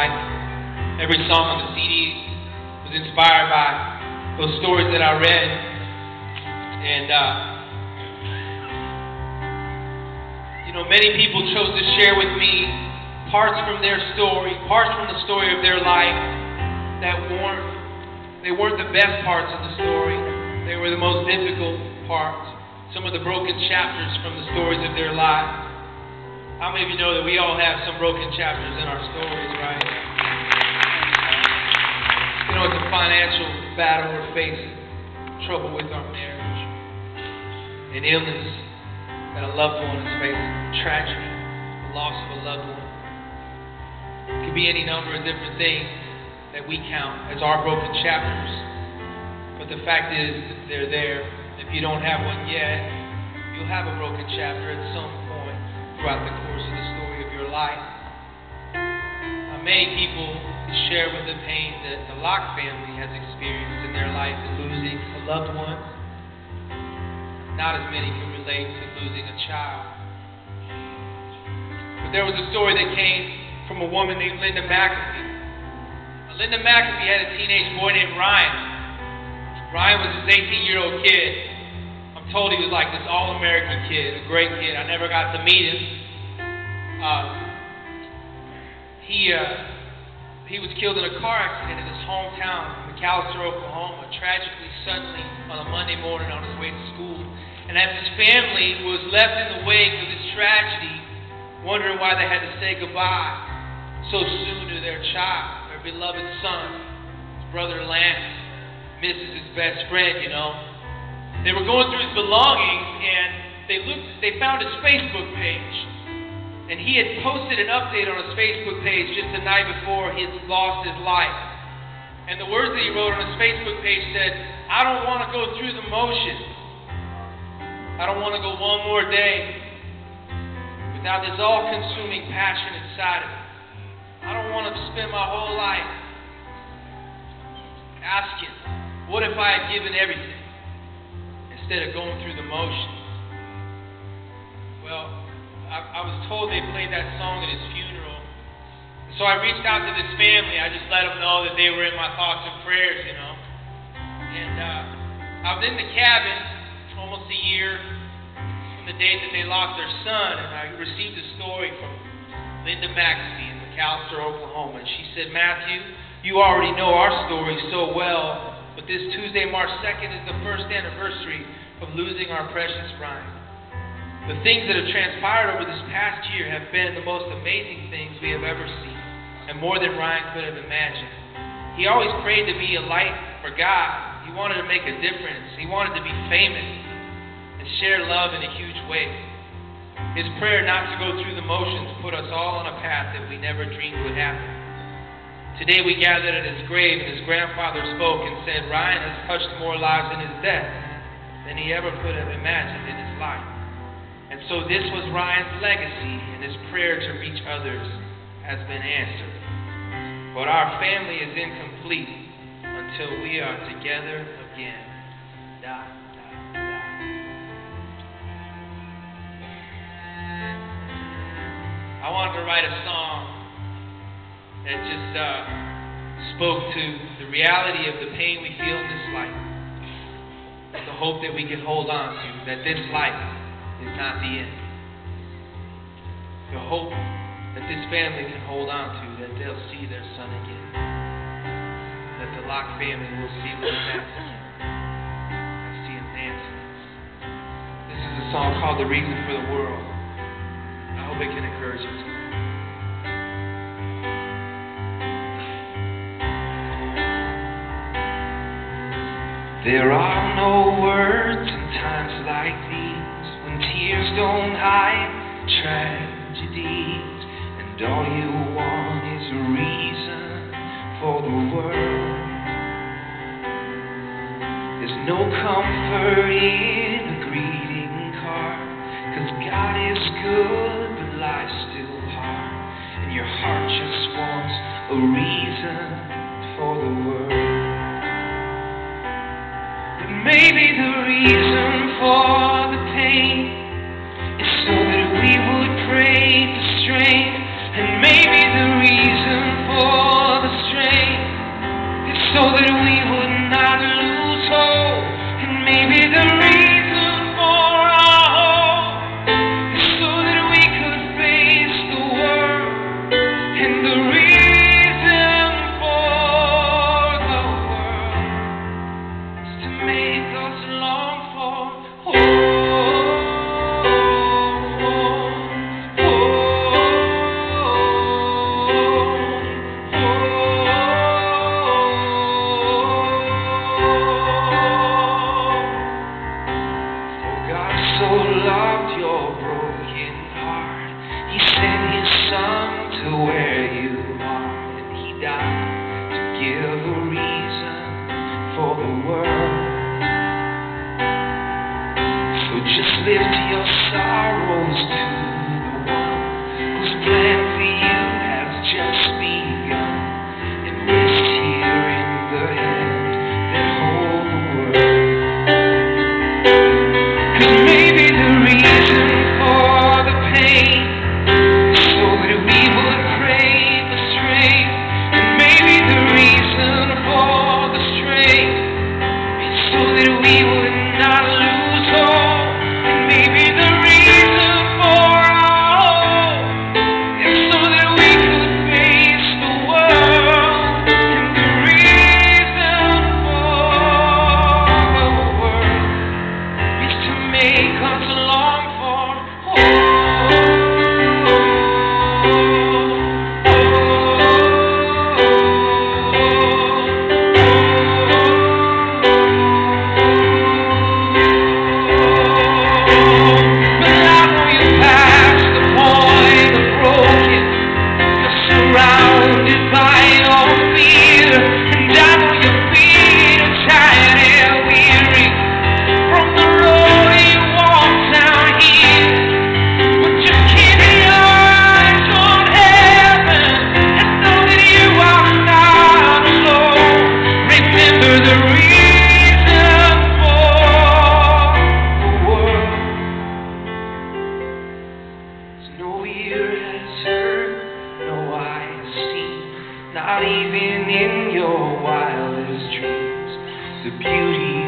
life. Every song on the CD was inspired by those stories that I read. And, many people chose to share with me parts from their story, parts from the story of their life that weren't the best parts of the story. They were the most difficult parts. Some of the broken chapters from the stories of their lives. How many of you know that we all have some broken chapters in our stories, right? It's a financial battle we're facing, trouble with our marriage, an illness that a loved one is facing, tragedy, the loss of a loved one. It could be any number of different things that we count as our broken chapters. But the fact is that they're there. If you don't have one yet, you'll have a broken chapter at some point throughout the course of the story of your life. Many people share with the pain that the Locke family has experienced in their life in losing a loved one. Not as many can relate to losing a child. But there was a story that came from a woman named Linda McAfee. Linda McAfee had a teenage boy named Ryan. Ryan was this 18-year-old kid. I'm told he was like this all-American kid, a great kid. I never got to meet him. He was killed in a car accident in his hometown, McAlester, Oklahoma, tragically, suddenly, on a Monday morning on his way to school. And as his family was left in the wake of this tragedy, wondering why they had to say goodbye so soon to their child, their beloved son, his brother Lance, misses his best friend, They were going through his belongings, and they found his Facebook page. And he had posted an update on his Facebook page just the night before he had lost his life. And the words that he wrote on his Facebook page said, "I don't want to go through the motions. I don't want to go one more day without this all-consuming passion inside of me. I don't want to spend my whole life asking, what if I had given everything instead of going through the motions?" Well, I was told they played that song at his funeral. So I reached out to this family. I just let them know that they were in my thoughts and prayers, And I was in the cabin almost a year from the day that they lost their son, and I received a story from Linda McAfee in McAlester, Oklahoma. And she said, "Matthew, you already know our story so well, but this Tuesday, March 2nd, is the first anniversary of losing our precious Ryan. The things that have transpired over this past year have been the most amazing things we have ever seen, and more than Ryan could have imagined. He always prayed to be a light for God. He wanted to make a difference. He wanted to be famous and share love in a huge way. His prayer not to go through the motions put us all on a path that we never dreamed would happen. Today we gathered at his grave, and his grandfather spoke and said, 'Ryan has touched more lives in his death than he ever could have imagined in his life.' And so this was Ryan's legacy, and his prayer to reach others has been answered. But our family is incomplete until we are together again." I wanted to write a song that just spoke to the reality of the pain we feel in this life, the hope that we can hold on to, that this life is not the end. The hope that this family can hold on to, that they'll see their son again. That the Locke family will see Lance again. I see him dancing. This is a song called "The Reason for the World." I hope it can encourage you tonight. There are no words in times like these, when tears don't hide tragedies, and all you want is a reason for the world. There's no comfort in a greeting card, 'cause God is good but life's still hard, and your heart just wants a reason for the world. But maybe the reason for the pain is so that we would pray for strength, and maybe the reason for not even in your wildest dreams. The beauty